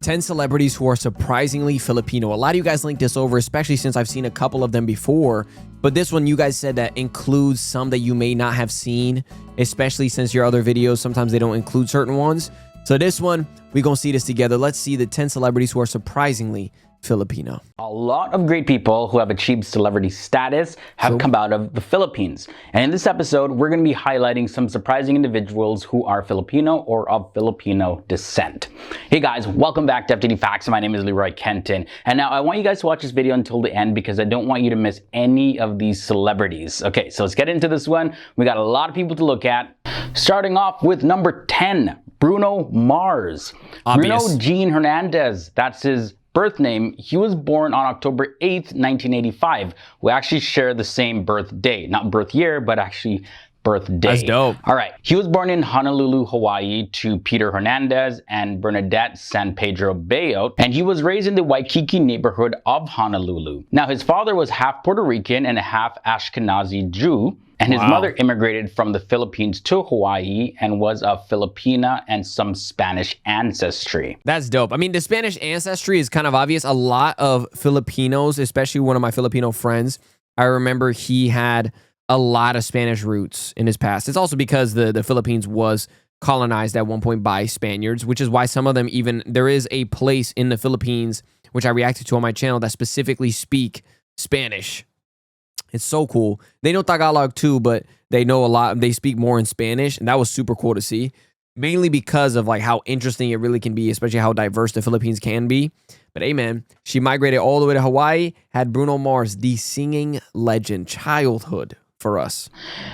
10 celebrities who are surprisingly Filipino. A lot of you guys linked this over, especially since I've seen a couple of them before. But this one, you guys said that includes some that you may not have seen, especially since your other videos, sometimes they don't include certain ones. So this one, we're going to see this together. Let's see the 10 celebrities who are surprisingly Filipino. A lot of great people who have achieved celebrity status have come out of the Philippines. And in this episode, we're going to be highlighting some surprising individuals who are Filipino or of Filipino descent. Hey guys, welcome back to FTD Facts. My name is Leroy Kenton. And now I want you guys to watch this video until the end because I don't want you to miss any of these celebrities. Okay, so let's get into this one. We got a lot of people to look at. Starting off with number 10, Bruno Mars. Obvious. Bruno Jean Hernandez, that's his birth name. He was born on October 8th, 1985. We actually share the same birthday. Not birth year, but actually birthday. That's dope. All right. He was born in Honolulu, Hawaii to Peter Hernandez and Bernadette San Pedro Bayot, and he was raised in the Waikiki neighborhood of Honolulu. Now, his father was half Puerto Rican and a half Ashkenazi Jew, and his mother immigrated from the Philippines to Hawaii and was of Filipina and some Spanish ancestry. That's dope. I mean, the Spanish ancestry is kind of obvious. A lot of Filipinos, especially one of my Filipino friends, I remember he had a lot of Spanish roots in his past. It's also because the Philippines was colonized at one point by Spaniards, which is why some of them even, there is a place in the Philippines, which I reacted to on my channel, that specifically speak Spanish. It's so cool. They know Tagalog too, but they know a lot. They speak more in Spanish, and that was super cool to see. Mainly because of like how interesting it really can be, especially how diverse the Philippines can be. But hey, man, she migrated all the way to Hawaii, had Bruno Mars, the singing legend, childhood for us.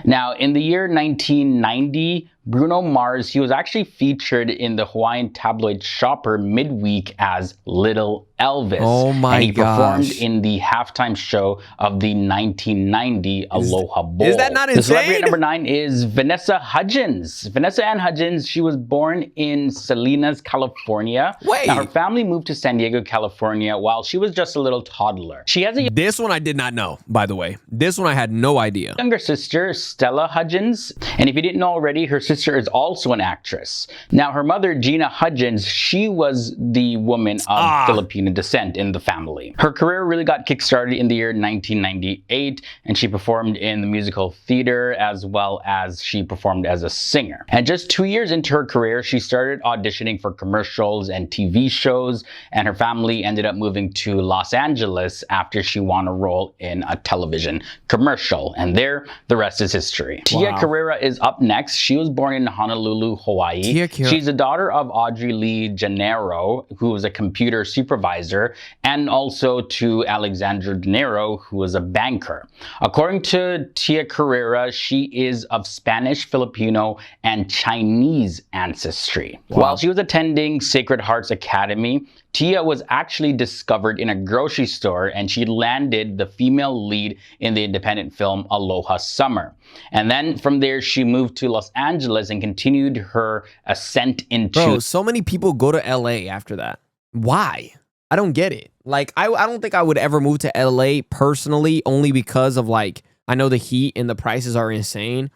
Now, in the year 1990, Bruno Mars, he was actually featured in the Hawaiian tabloid Shopper midweek as Little Elvis. Oh my and he gosh. performed in the halftime show of the 1990 Aloha Bowl. Is that not The celebrity insane? at number 9 is Vanessa Hudgens. Vanessa Ann Hudgens, she was born in Salinas, California. Wait. Now, her family moved to San Diego, California while she was just a little toddler. She has a This one I did not know, by the way. This one I had no idea. younger sister, Stella Hudgens, and if you didn't know already, her sister is also an actress. Now, her mother, Gina Hudgens, she was the woman of Filipino descent in the family. Her career really got kickstarted in the year 1998, and she performed in the musical theater as well as she performed as a singer. And just 2 years into her career, she started auditioning for commercials and TV shows, and her family ended up moving to Los Angeles after she won a role in a television commercial. And there, the rest is history. Tia Carrera is up next. She was born in Honolulu, Hawaii. She's the daughter of Audrey Lee Gennaro, who was a computer supervisor, and also to Alexandra Gennaro, who was a banker. According to Tia Carrera, she is of Spanish, Filipino, and Chinese ancestry. While she was attending Sacred Hearts Academy, Tia was actually discovered in a grocery store, and she landed the female lead in the independent film Aloha Summer. And then from there, she moved to Los Angeles and continued her ascent into... Bro, so many people go to LA after that. Why? I don't get it. Like, I don't think I would ever move to LA personally, only because of like, I know the heat and the prices are insane.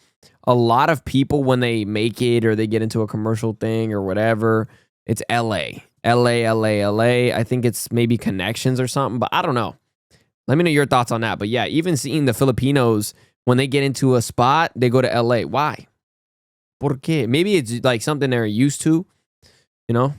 A lot of people, when they make it or they get into a commercial thing or whatever, it's LA. LA. I think it's maybe connections or something, but I don't know. Let me know your thoughts on that. But yeah, even seeing the Filipinos, when they get into a spot, they go to LA. Why? ¿Por qué? Maybe it's like something they're used to, you know,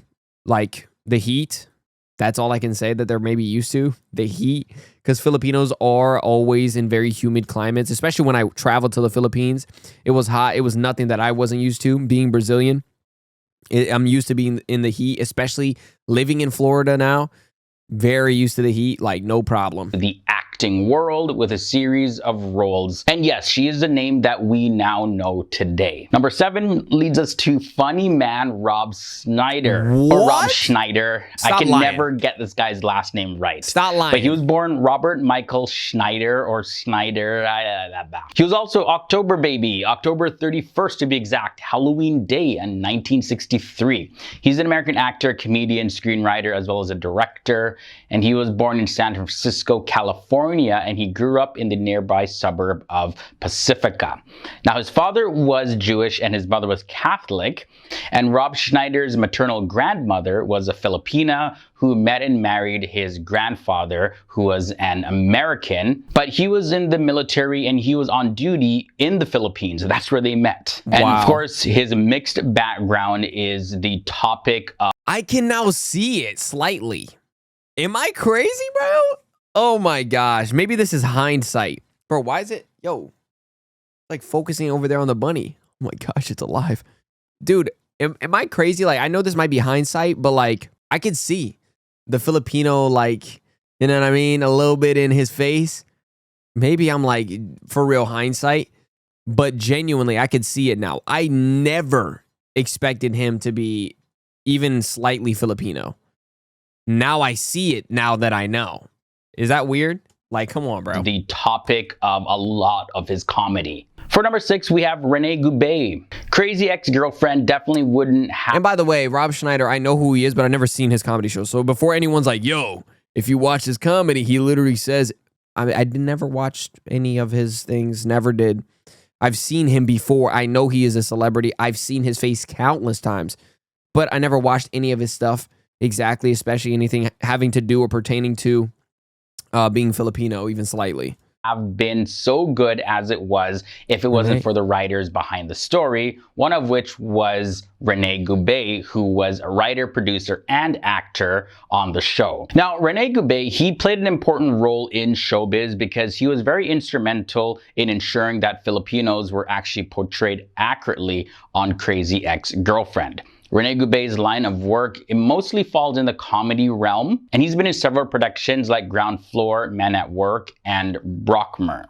like the heat. That's all I can say that they're maybe used to, the heat, because Filipinos are always in very humid climates, especially when I traveled to the Philippines. It was hot. It was nothing that I wasn't used to, being Brazilian. I'm used to being in the heat, especially living in Florida now. Very used to the heat, like no problem. The acting world with a series of roles. And yes, she is the name that we now know today. Number 7 leads us to funny man Rob Schneider. What? Or Rob Schneider. Stop I can lying. never get this guy's last name right. Stop lying. But he was born Robert Michael Schneider or Schneider. He was also October baby, October 31st to be exact, Halloween Day in 1963. He's an American actor, comedian, screenwriter, as well as a director. And he was born in San Francisco, California. California, and he grew up in the nearby suburb of Pacifica. Now, his father was Jewish and his mother was Catholic, and Rob Schneider's maternal grandmother was a Filipina who met and married his grandfather, who was an American, but he was in the military and he was on duty in the Philippines. That's where they met. Wow. And of course, his mixed background is the topic of... I can now see it slightly. Am I crazy, bro? Oh my gosh. Maybe this is hindsight. Bro, why is it... Yo. Like focusing over there on the bunny. Oh my gosh, it's alive. Dude, am I crazy? Like, I know this might be hindsight, but like, I could see the Filipino, like, you know what I mean? A little bit in his face. Maybe I'm like, for real hindsight. But genuinely, I could see it now. I never expected him to be even slightly Filipino. Now I see it now that I know. Is that weird? Like, come on, bro. The topic of a lot of his comedy. For number 6, we have Rene Gubay. Crazy ex-girlfriend, definitely wouldn't have... And by the way, Rob Schneider, I know who he is, but I've never seen his comedy show. So before anyone's like, yo, if you watch his comedy, he literally says... I never watched any of his things, never did. I've seen him before. I know he is a celebrity. I've seen his face countless times, but I never watched any of his stuff exactly, especially anything having to do or pertaining to being Filipino, even slightly. Have been so good as it was if it wasn't for the writers behind the story, one of which was Rene Gubay, who was a writer, producer, and actor on the show. Now, Rene Gubay, he played an important role in showbiz because he was very instrumental in ensuring that Filipinos were actually portrayed accurately on Crazy Ex-Girlfriend. Rene Gubay's line of work, it mostly falls in the comedy realm, and he's been in several productions like Ground Floor, Men at Work, and Brockmer.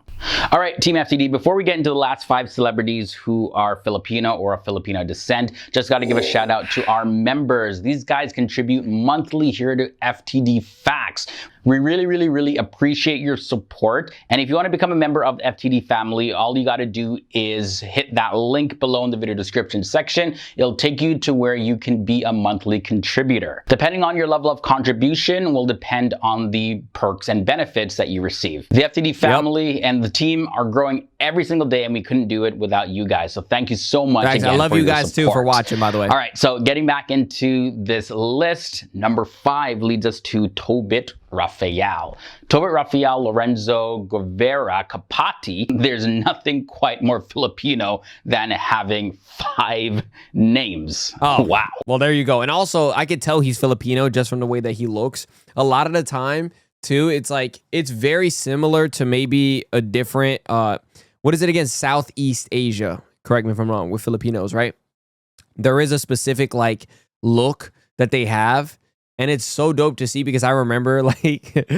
All right, Team FTD, before we get into the last 5 celebrities who are Filipino or of Filipino descent, just got to give a shout out to our members. These guys contribute monthly here to FTD Facts. We really appreciate your support. And if you want to become a member of the FTD family, all you got to do is hit that link below in the video description section. It'll take you to where you can be a monthly contributor. Depending on your level of contribution will depend on the perks and benefits that you receive. The FTD family and the team are growing every single day, and we couldn't do it without you guys. So thank you so much. Guys, again I love for you your guys support. too for watching, by the way. All right, so getting back into this list, number 5 leads us to Tobit Rafael. Tobit Rafael Lorenzo Guevara Capati. There's nothing quite more Filipino than having 5 names. Oh, wow. Well, there you go. And also, I could tell he's Filipino just from the way that he looks. A lot of the time, too, it's like, it's very similar to maybe a different, what is it again? Southeast Asia. Correct me if I'm wrong, with Filipinos, right? There is a specific, like, look that they have. And it's so dope to see because I remember like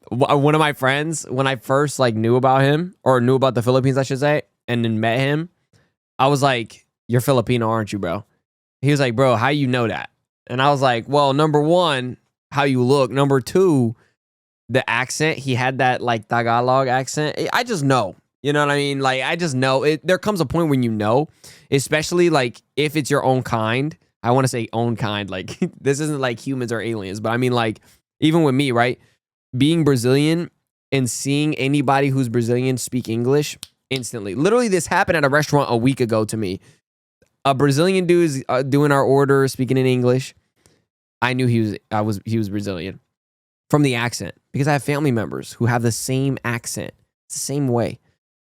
one of my friends, when I first like knew about him or knew about the Philippines, I should say, and then met him, I was like, you're Filipino, aren't you, bro? He was like, bro, how you know that? And I was like, well, number 1, how you look. Number 2, the accent. He had that like Tagalog accent. I just know. You know what I mean? Like, I just know. There comes a point when you know, especially like if it's your own kind. I want to say own kind, like this isn't like humans or aliens, but I mean like even with me, right? Being Brazilian and seeing anybody who's Brazilian speak English instantly. Literally this happened at a restaurant a week ago to me. A Brazilian dude is doing our order, speaking in English. I knew he was Brazilian from the accent because I have family members who have the same accent. It's the same way.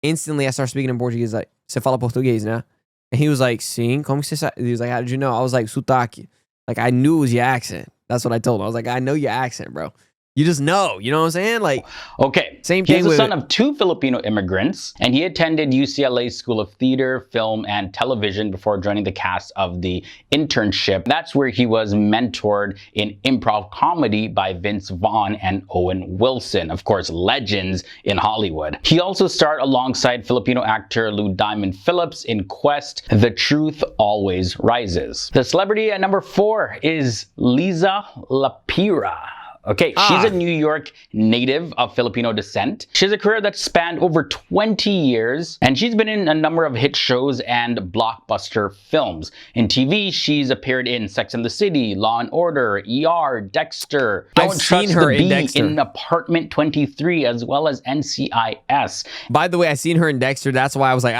Instantly I start speaking in Portuguese like, "Você fala português, né?" And he was like, sim, como que você sabe? He was like, how did you know? I was like, sotaque. Like, I knew it was your accent. That's what I told him. I was like, I know your accent, bro. You just know. You know what I'm saying? Like, okay. Same thing. He's the son of 2 Filipino immigrants, and he attended UCLA School of Theater, Film, and Television before joining the cast of The Internship. That's where he was mentored in improv comedy by Vince Vaughn and Owen Wilson, of course, legends in Hollywood. He also starred alongside Filipino actor Lou Diamond Phillips in Quest, The Truth Always Rises. The celebrity at number 4 is Liza Lapira. Okay, she's a New York native of Filipino descent. She has a career that spanned over 20 years, and she's been in a number of hit shows and blockbuster films. In TV, she's appeared in Sex and the City, Law and Order, ER, Dexter, Don't Trust the Bee, in Apartment 23, as well as NCIS. By the way, I seen her in Dexter. That's why I was like,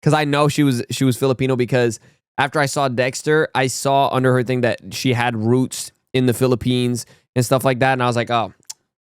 because I know she was Filipino, because after I saw Dexter, I saw under her thing that she had roots in the Philippines and stuff like that. And I was like, oh,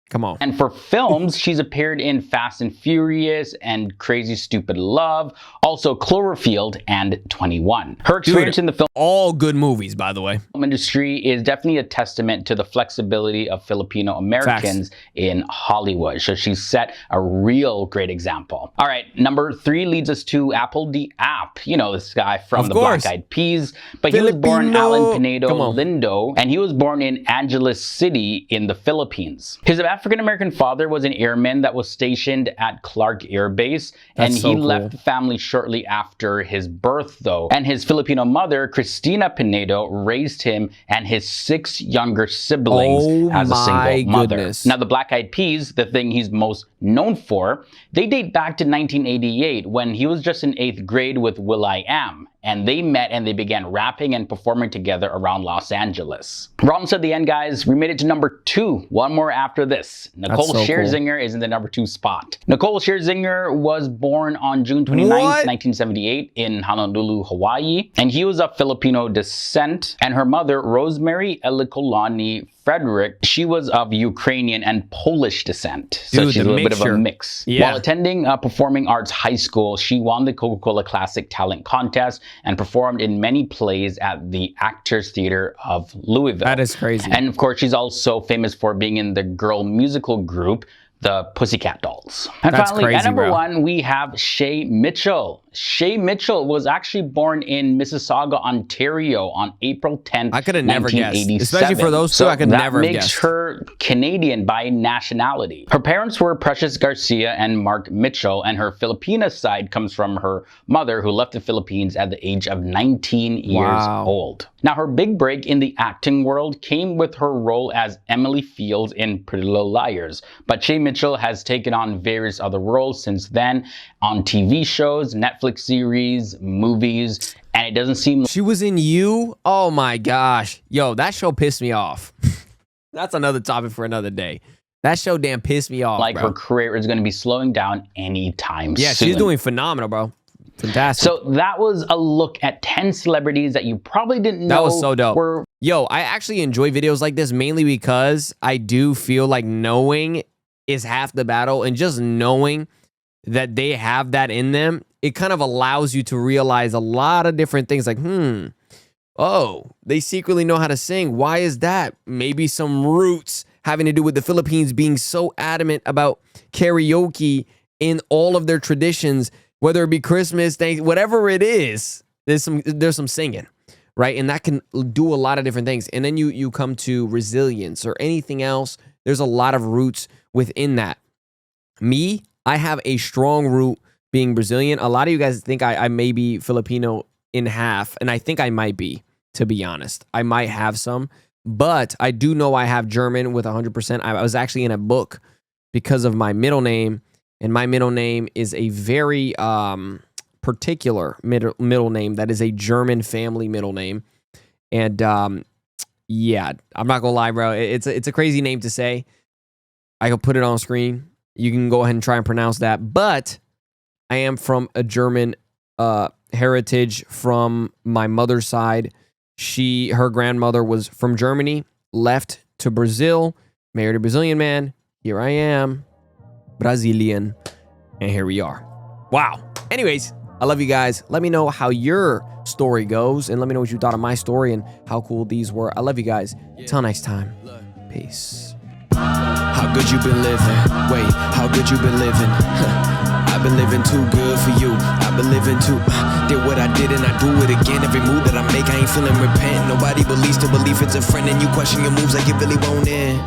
come on. And for films, she's appeared in Fast and Furious and Crazy Stupid Love, also Cloverfield and 21. Her experience in the film, all good movies, by the way, industry is definitely a testament to the flexibility of Filipino Americans in Hollywood. So she's set a real great example. All right, number 3 leads us to Apple the App. You know this guy from the Black Eyed Peas, but he was born Alan Pinedo Lindo, and he was born in Angeles City in the Philippines. His African-American father was an airman that was stationed at Clark Air Base, and he left the family shortly after his birth, though. And his Filipino mother, Cristina Pinedo, raised him and his 6 younger siblings as a single mother. Now, the Black Eyed Peas, the thing he's most known for, they date back to 1988 when he was just in 8th grade with will.i.am. And they met and they began rapping and performing together around Los Angeles. We're almost at the end, guys. We made it to number 2. One more after this. Nicole Scherzinger is in the number 2 spot. Nicole Scherzinger was born on June 29th, 1978 in Honolulu, Hawaii. And he was of Filipino descent. And her mother, Rosemary Elikolani Frederick, she was of Ukrainian and Polish descent. So she's a little bit of a mix. While attending Performing Arts High School, she won the Coca-Cola Classic Talent Contest and performed in many plays at the Actors Theater of Louisville. That is crazy. And of course, she's also famous for being in the girl musical group, the Pussycat Dolls. And finally, at number 1, we have Shay Mitchell. Shay Mitchell was actually born in Mississauga, Ontario on April 10th, I could have never guessed. Especially for those two, I could never have guessed. That makes her Canadian by nationality. Her parents were Precious Garcia and Mark Mitchell, and her Filipina side comes from her mother, who left the Philippines at the age of 19 years old. Now, her big break in the acting world came with her role as Emily Fields in Pretty Little Liars. But Shay Mitchell has taken on various other roles since then on TV shows, Netflix series, movies, and it doesn't seem like she was in You. Oh my gosh. Yo, that show pissed me off. That's another topic for another day. That show damn pissed me off, her career is going to be slowing down anytime soon. Yeah, she's doing phenomenal, bro. Fantastic. So that was a look at 10 celebrities that you probably didn't know. That was so dope. Yo, I actually enjoy videos like this mainly because I do feel like knowing is half the battle, and just knowing that they have that in them, it kind of allows you to realize a lot of different things like, oh, they secretly know how to sing. Why is that? Maybe some roots having to do with the Philippines being so adamant about karaoke in all of their traditions, whether it be Christmas, Thanksgiving, whatever it is, there's some singing, right? And that can do a lot of different things. And then you come to resilience or anything else. There's a lot of roots within that. Me, I have a strong root being Brazilian. A lot of you guys think I may be Filipino in half, and I think I might be, to be honest. I might have some, but I do know I have German with 100%. I was actually in a book because of my middle name, and my middle name is a very particular middle name that is a German family middle name. And yeah, I'm not gonna lie, bro. It's a crazy name to say. I can put it on screen. You can go ahead and try and pronounce that. But I am from a German heritage from my mother's side. Her grandmother was from Germany, left to Brazil, married a Brazilian man. Here I am, Brazilian, and here we are. Wow. Anyways, I love you guys. Let me know how your story goes, and let me know what you thought of my story and how cool these were. I love you guys. Till next time. Peace. How good you been living? Wait, how good you been living? I've been living too good for you. I've been living too. Did what I did and I do it again. Every move that I make, I ain't feeling repent. Nobody believes to believe it's a friend, and you question your moves like you really won't end.